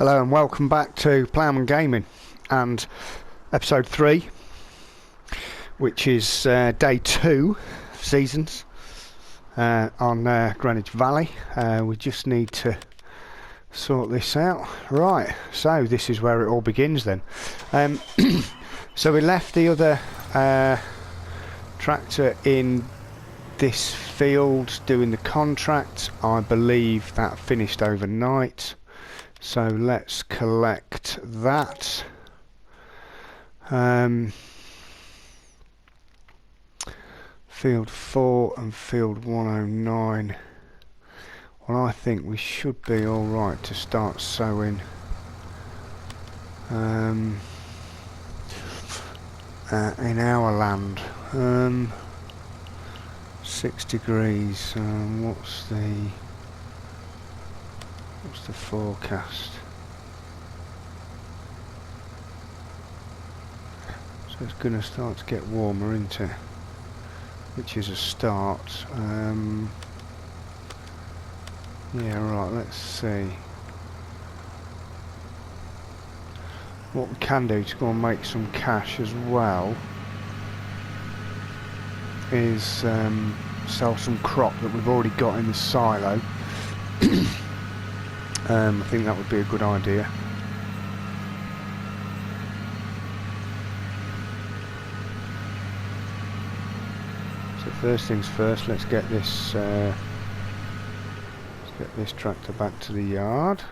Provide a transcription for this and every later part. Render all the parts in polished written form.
Hello and welcome back to Ploughman Gaming and episode 3, which is day 2 seasons on Greenwich Valley. We just need to sort this out. Right, so this is where it all begins then. So we left the other tractor in this field doing the contract. I believe that finished overnight. So let's collect that. Field 4 and field 109. Well, I think we should be alright to start sowing in our land. 6 degrees. What's the forecast? So it's going to start to get warmer, isn't it? Which is a start. Yeah, right, let's see. What we can do to go and make some cash as well is sell some crop that we've already got in the silo. I think that would be a good idea. So first things first, let's get this tractor back to the yard.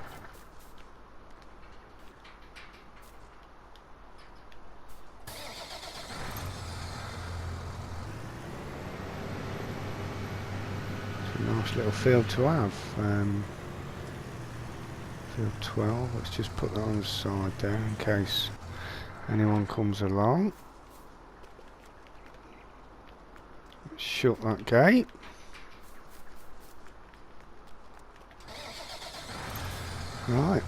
It's a nice little field to have. Field 12, let's just put that on the side there in case anyone comes along. Let's shut that gate. Right.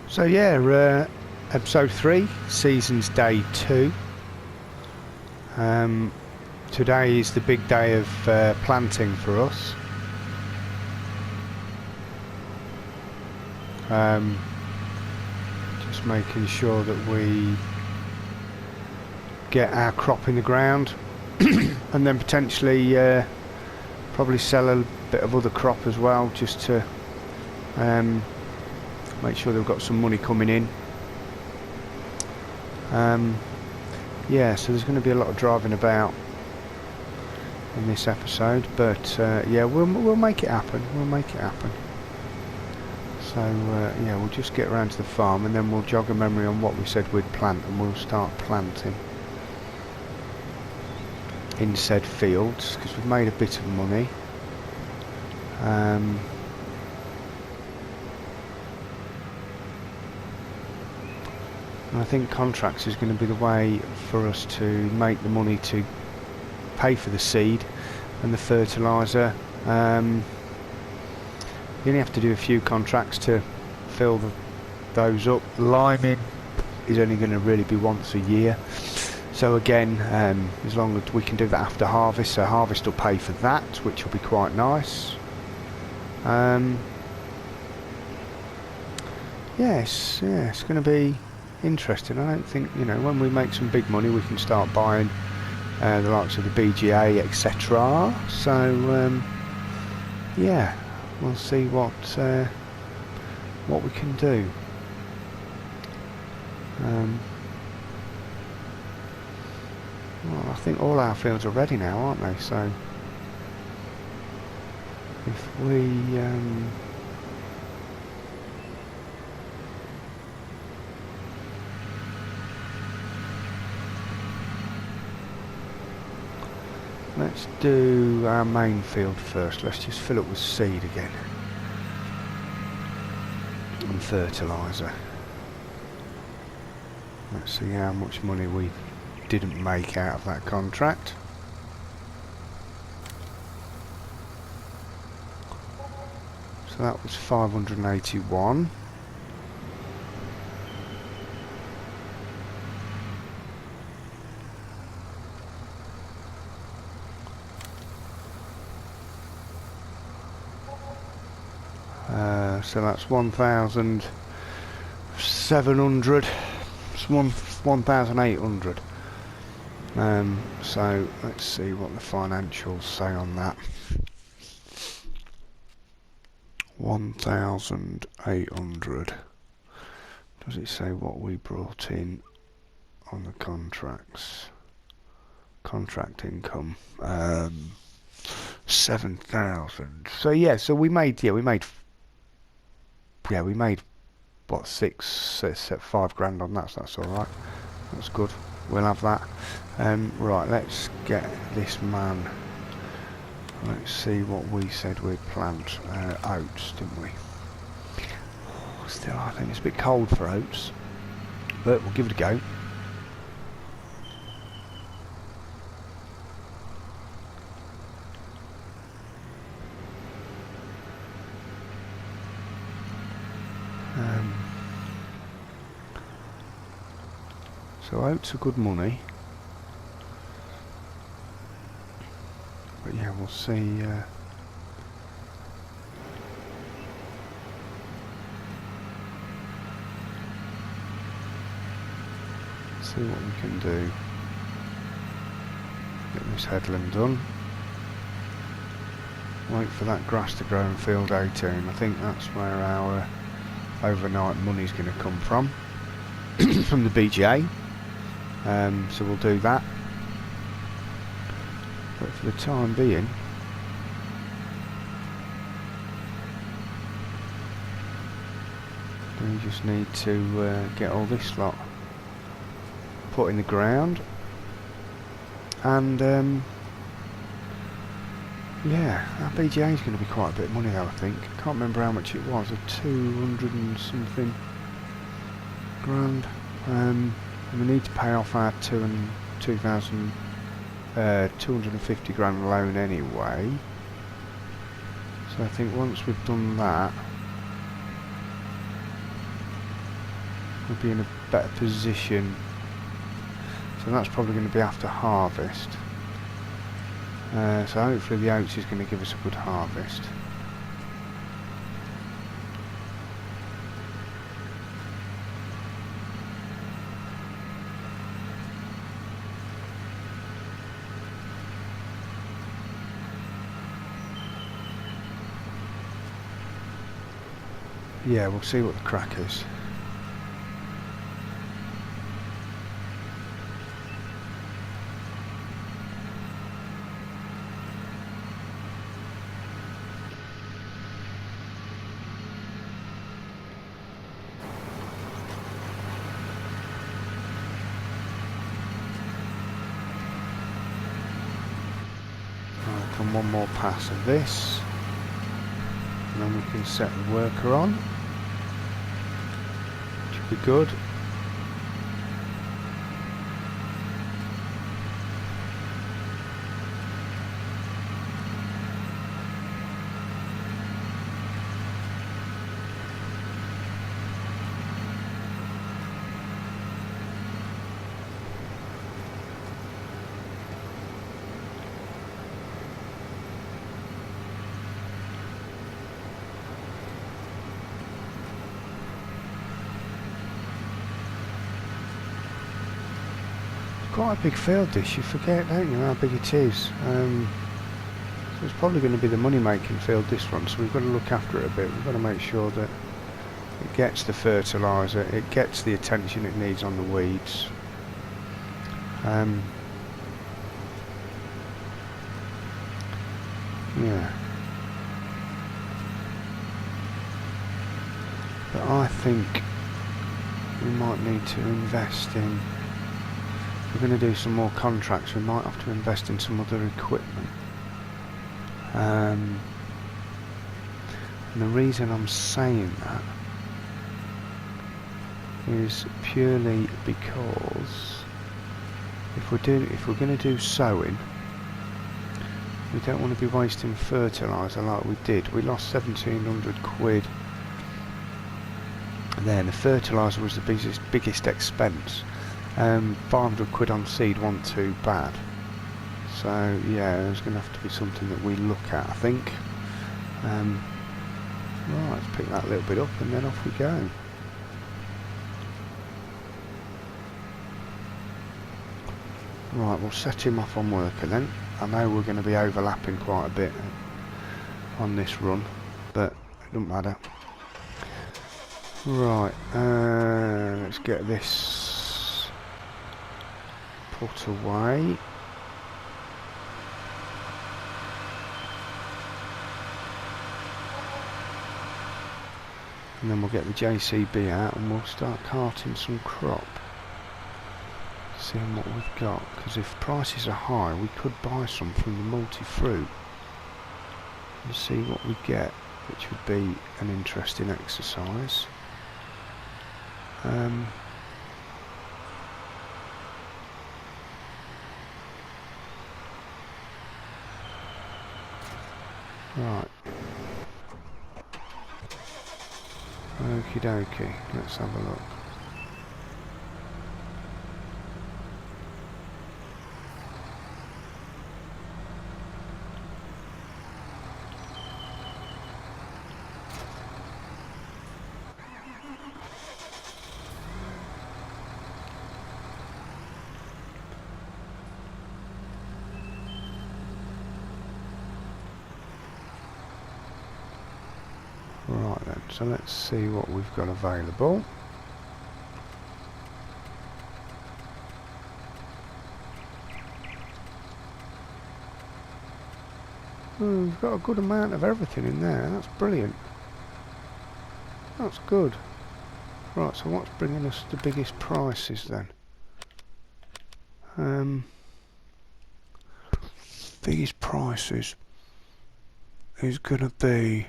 So yeah, episode 3, seasons day 2. Today is the big day of planting for us. Just making sure that we get our crop in the ground and then potentially probably sell a bit of other crop as well, just to make sure they've got some money coming in. Yeah, so there's going to be a lot of driving about in this episode, but yeah, we'll make it happen. We'll make it happen. So yeah, we'll just get around to the farm and then we'll jog a memory on what we said we'd plant, and we'll start planting in said fields because we've made a bit of money. I think contracts is going to be the way for us to make the money to pay for the seed and the fertiliser. You only have to do a few contracts to fill those up. Liming is only going to really be once a year. So again, as long as we can do that after harvest, so harvest will pay for that, which will be quite nice. Yes, yeah, it's going to be interesting. I don't think, when we make some big money we can start buying the likes of the BGA, etc. So yeah, we'll see what we can do. Well, I think all our fields are ready now, aren't they? So if we Let's do our main field first. Let's just fill up with seed again. And fertiliser. Let's see how much money we didn't make out of that contract. So that was 581. So that's 1,700. It's 1,800. So let's see what the financials say on that. 1,800. Does it say what we brought in on the contracts? Contract income. 7,000. So yeah, so we made what, 5 grand on that, so that's alright. That's good. We'll have that. Right, let's get this man. Let's see what we said we'd plant. Oats, didn't we? Still, I think it's a bit cold for oats, but we'll give it a go. So oats are good money, but yeah, we'll see. See what we can do. Get this headland done. Wait for that grass to grow in field 18. I think that's where our overnight money's going to come from, from the BGA. So we'll do that. But for the time being, we just need to get all this lot put in the ground, and yeah, our BGA is going to be quite a bit of money though, I think. I can't remember how much it was, 200 and something grand. And we need to pay off our 250 grand loan anyway. So I think once we've done that, we'll be in a better position. So that's probably going to be after harvest. So hopefully the oats is going to give us a good harvest. Yeah, we'll see what the crack is. I've done one more pass of this, and then we can set the worker on. Should be good. Quite a big field this, you forget, don't you, how big it is. So it's probably going to be the money making field, this one, so we've got to look after it a bit. We've got to make sure that it gets the fertiliser, it gets the attention it needs on the weeds. Yeah. But I think we might need to invest in we're going to do some more contracts, we might have to invest in some other equipment. And the reason I'm saying that is purely because if we're going to do sowing, we don't want to be wasting fertiliser like we did. We lost 1,700 quid. And then the fertiliser was the biggest expense. 500 quid on seed wasn't too bad. So yeah, there's going to have to be something that we look at, I think. Right, let's pick that a little bit up and then off we go. Right, we'll set him off on worker then. I know we're going to be overlapping quite a bit on this run, but it doesn't matter. Right, let's get this put away. And then we'll get the JCB out and we'll start carting some crop. Seeing what we've got, because if prices are high we could buy some from the multi-fruit and see what we get, which would be an interesting exercise. Right. Okie dokie, let's have a look. Right then, so let's see what we've got available. Oh, we've got a good amount of everything in there, that's brilliant. That's good. Right, so what's bringing us the biggest prices then? Biggest prices is going to be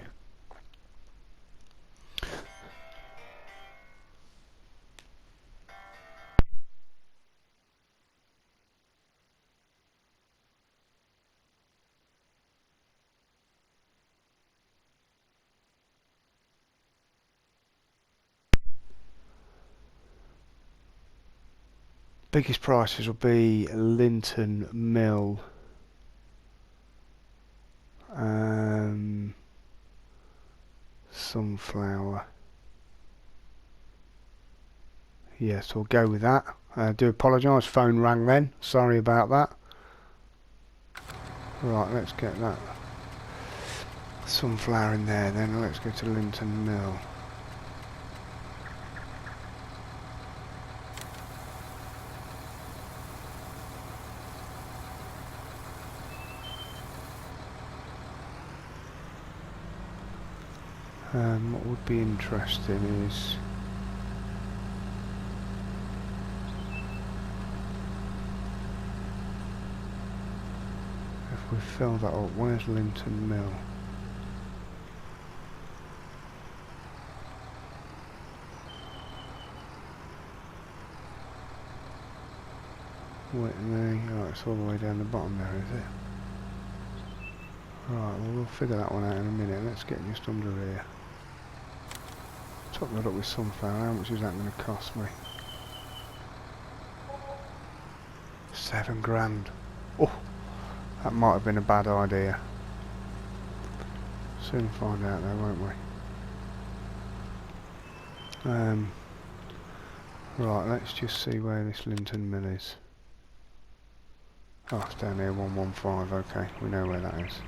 biggest prices will be Linton Mill, sunflower. Yes, we'll go with that. I do apologise, phone rang then, sorry about that. Right, let's get that sunflower in there then, let's go to Linton Mill. What would be interesting is if we fill that up. Where's Linton Mill? Whitney, oh, it's all the way down the bottom there, is it? Right, well we'll figure that one out in a minute. Let's get just under here. Top that up with sunflower. How much is that going to cost me? 7 grand. Oh, that might have been a bad idea. Soon find out though, won't we? Right, let's just see where this Linton Mill is. Oh, it's down here, 115. Okay, we know where that is.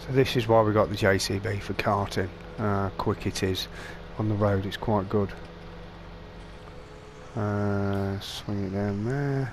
So this is why we got the JCB for carting. Quick it is on the road. It's quite good. Swing it down there.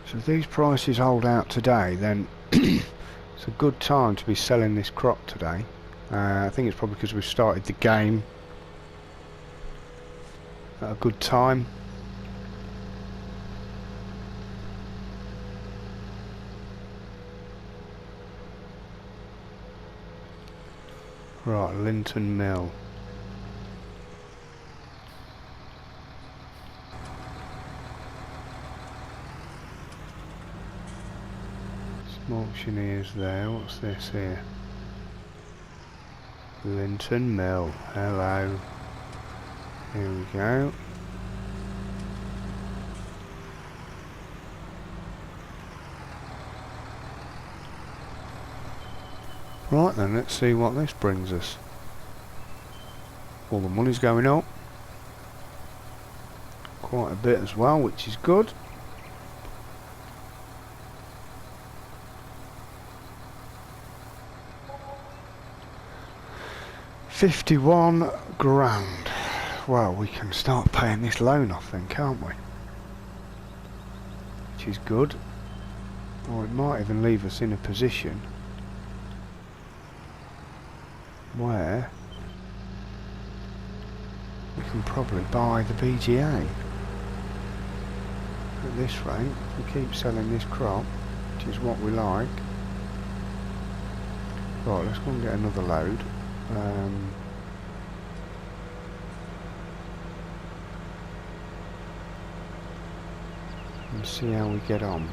So if these prices hold out today, then it's a good time to be selling this crop today. I think it's probably because we've started the game at a good time. Right, Linton Mill. Auctioneers there. What's this here? Linton Mill. Hello. Here we go. Right then, let's see what this brings us. All the money's going up. Quite a bit as well, which is good. £51 grand. Well, we can start paying this loan off then, can't we? Which is good. Or it might even leave us in a position where we can probably buy the BGA. At this rate, if we keep selling this crop, which is what we like. Right, let's go and get another load. And see how we get on.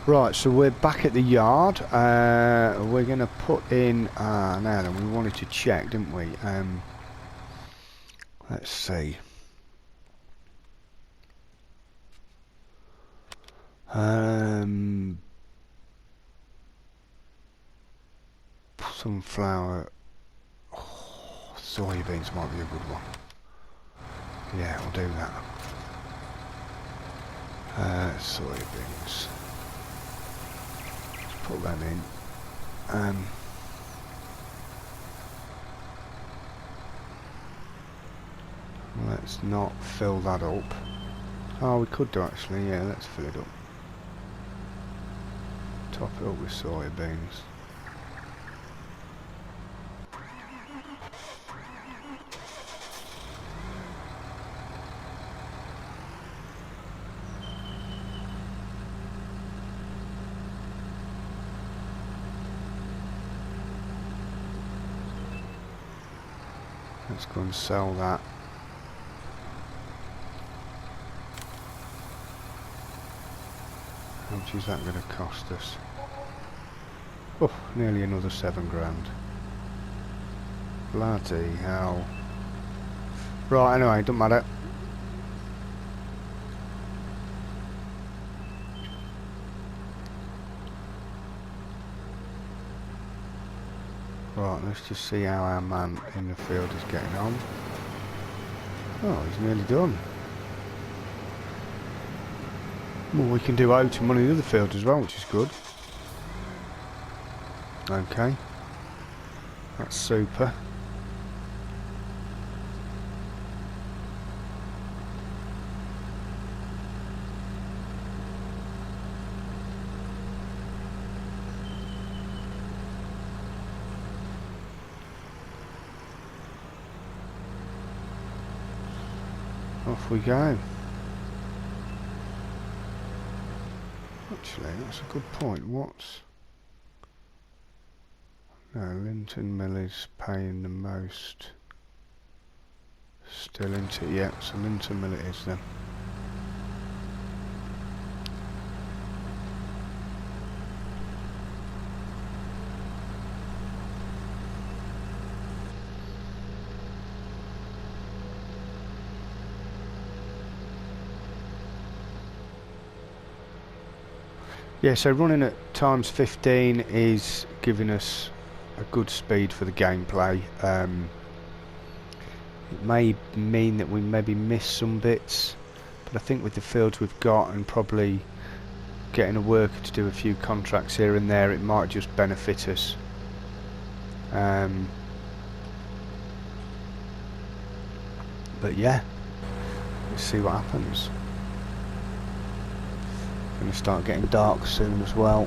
Right, so we're back at the yard. We're going to put in... now then, we wanted to check, didn't we? Let's see. Sunflower... Oh, soybeans might be a good one. Yeah, we'll do that. Soybeans. Put them in. Let's Let's not fill that up. Oh, we could do actually, yeah, let's fill it up. Top it up with soybeans. Let's go and sell that. How much is that going to cost us? Oh, nearly another 7 grand. Bloody hell. Right, anyway, doesn't matter. Right, let's just see how our man in the field is getting on. Oh, he's nearly done. Well, we can do out and money in the other field as well, which is good. Okay. That's super. Off we go. Actually, that's a good point. What's... No, Linton Mill is paying the most. Still into it, yeah, so Linton Mill it is then. Yeah, so running at times 15 is giving us a good speed for the gameplay. It may mean that we maybe miss some bits, but I think with the fields we've got and probably getting a worker to do a few contracts here and there, it might just benefit us. But yeah, let's see what happens. Going to start getting dark soon as well.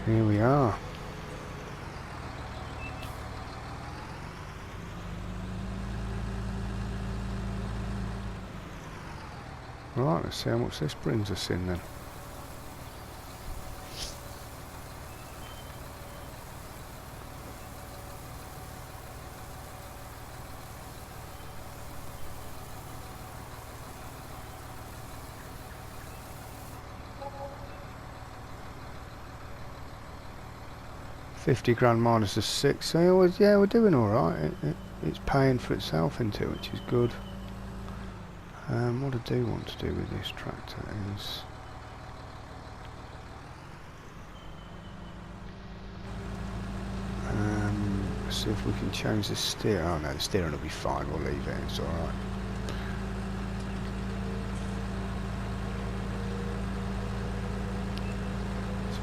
Here we are. Right, let's see how much this brings us in then. £50 grand minus the 6, so yeah, we're doing alright. It's paying for itself into it, which is good. What I do want to do with this tractor is... let's see if we can change the steer. Oh no, the steering will be fine, we'll leave it, it's alright.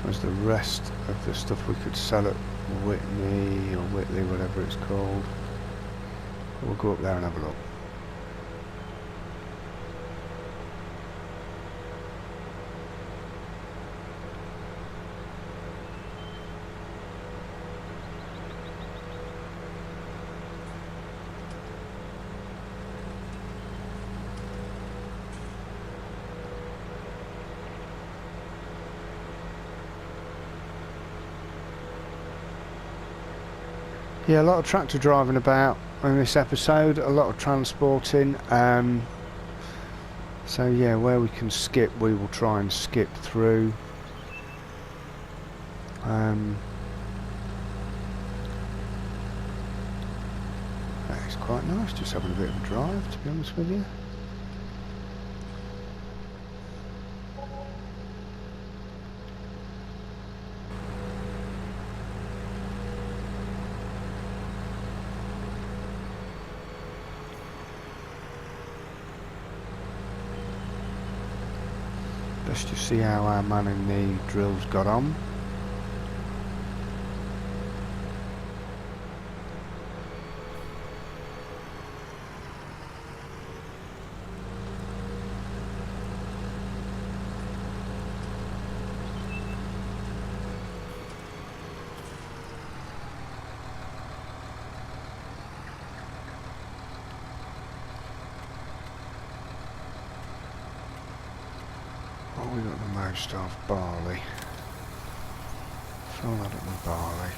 Where's the rest of the stuff we could sell at Whitney or Whitley, whatever it's called. We'll go up there and have a look. Yeah, a lot of tractor driving about in this episode, a lot of transporting. So yeah, where we can skip, we will try and skip through. It's quite nice, just having a bit of a drive, to be honest with you. Let's just see how our man in the drills got on. What we got the most of? Barley. Fill that up with barley.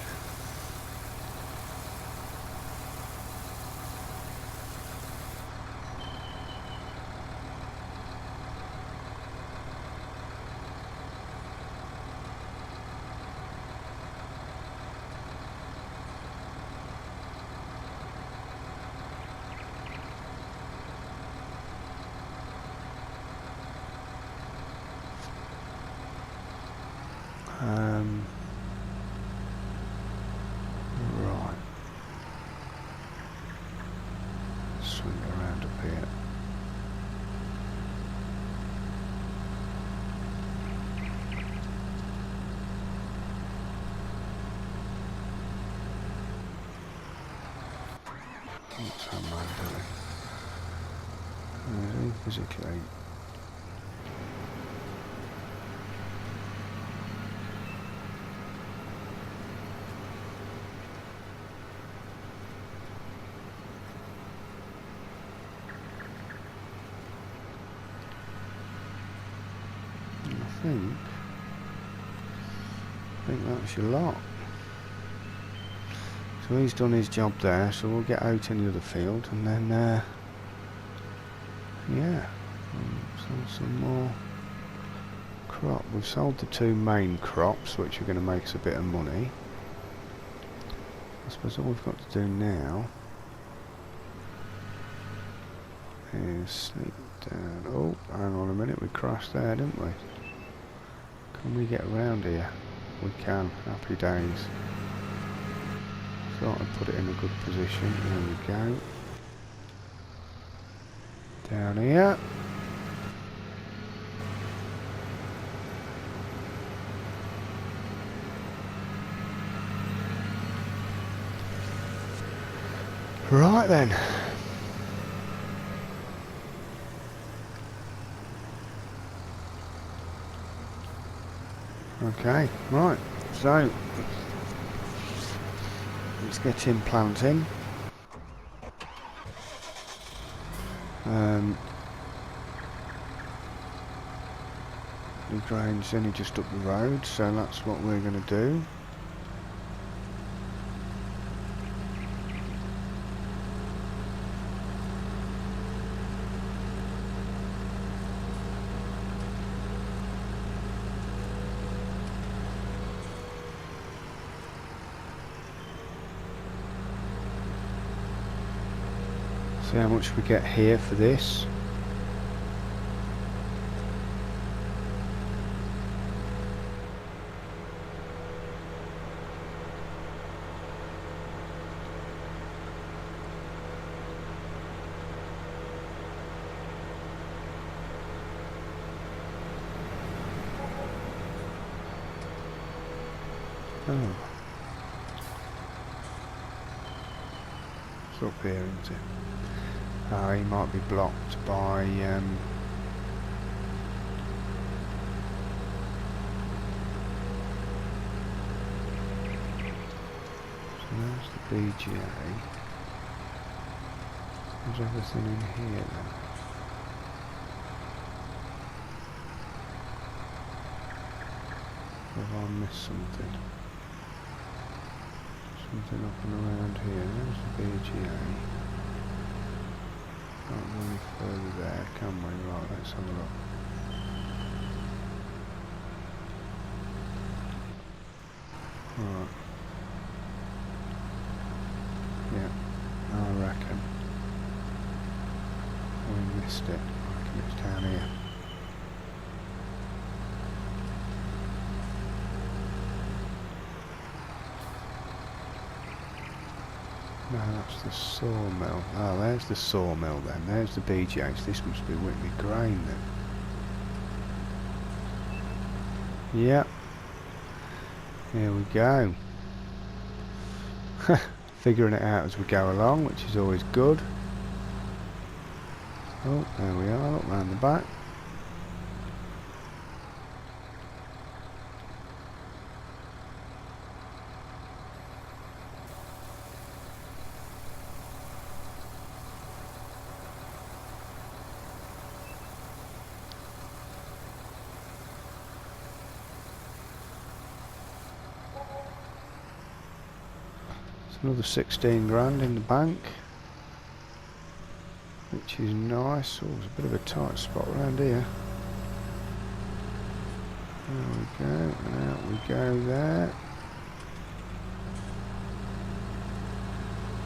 Right. Swing around up here. What's our man doing? Physically. I think that's your lot. So he's done his job there, so we'll get out in the other field and then yeah, sell some more crop. We've sold the two main crops, which are going to make us a bit of money. I suppose all we've got to do now is sneak down. Oh, hang on a minute, we crashed there, didn't we? Can we get around here? We can. Happy days. Thought I'd put it in a good position. There we go. Down here. Right then. Okay, right, so let's get him planting. The grain's only just up the road, so that's what we're going to do. See how much we get here for this. Oh. It's up here, isn't it? He might be blocked by so there's the BGA. There's everything in here then. Have I missed something? Something up and around here. There's the BGA. Can't go any further there, can we? Right, let's have a look. Right. Yeah, I reckon. No, that's the sawmill. Oh, there's the sawmill then. There's the BJ's. This must be Whitney Grain then. Yep. Here we go. Figuring it out as we go along, which is always good. Oh, there we are. Look round the back. Another 16 grand in the bank, which is nice. Oh, there's a bit of a tight spot around here. There we go, and out we go there.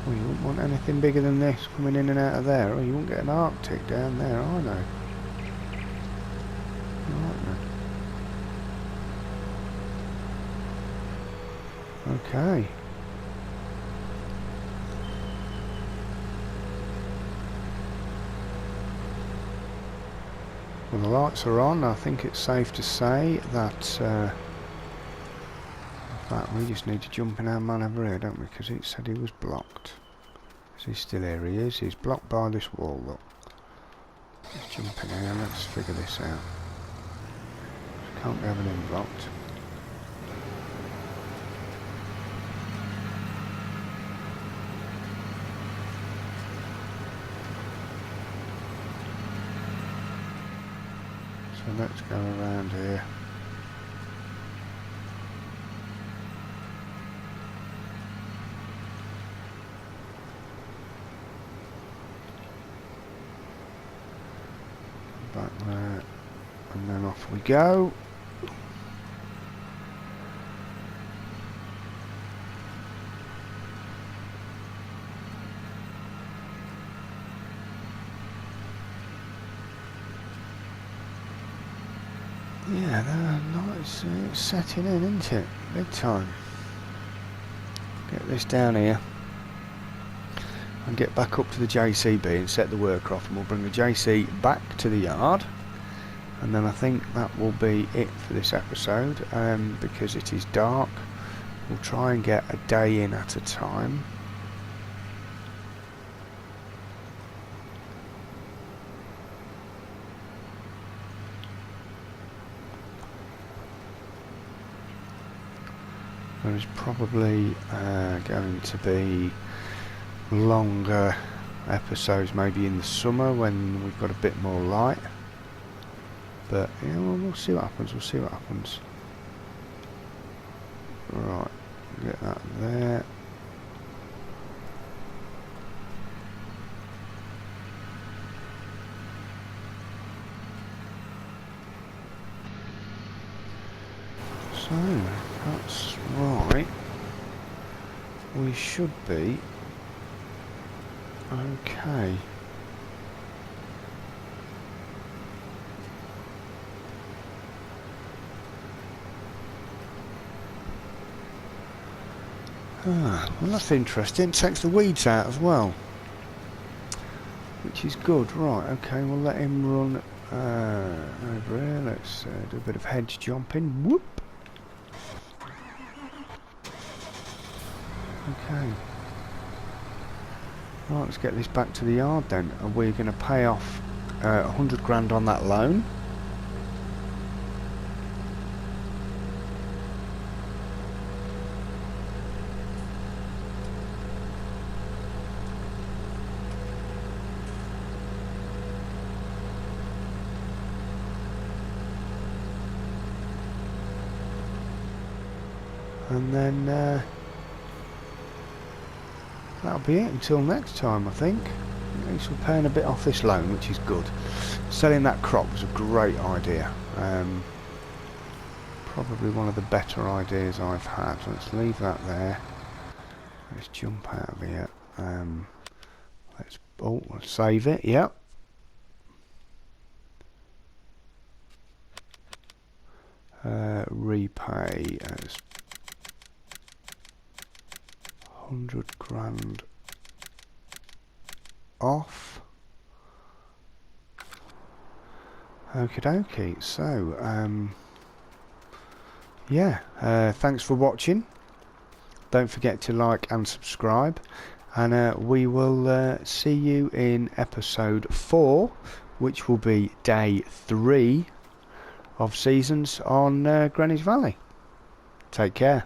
Well, you wouldn't want anything bigger than this coming in and out of there, or you won't get an Arctic down there either. Right then. Okay. Well, the lights are on. I think it's safe to say that in fact we just need to jump in our man over here, don't we, because it said he was blocked. Is he still here? He is. He's blocked by this wall, look. Let's jump in here and let's figure this out. Can't be having him blocked. So let's go around here. Back there, and then off we go. Yeah, it's setting in, isn't it? Big time. Get this down here and get back up to the JCB and set the worker off, and we'll bring the JC back to the yard, and then I think that will be it for this episode, because it is dark. We'll try and get a day in at a time. There is probably going to be longer episodes maybe in the summer when we've got a bit more light, but yeah, we'll see what happens. We'll see what happens. Right, get that there. So that's right. We should be okay. Well, that's interesting. Takes the weeds out as well, which is good. Right, okay, we'll let him run over here. Let's do a bit of hedge jumping. Whoop. Okay. Right, let's get this back to the yard then. Are we going to pay off 100 grand on that loan? And then that'll be it until next time, I think. At least we're paying a bit off this loan, which is good. Selling that crop was a great idea. Probably one of the better ideas I've had. Let's leave that there. Let's jump out of here. Let's save it. Yep. Repay as 100 grand off. Okie dokie. So, yeah, thanks for watching. Don't forget to like and subscribe, and we will see you in episode 4, which will be day 3 of seasons on Greenwich Valley. Take care.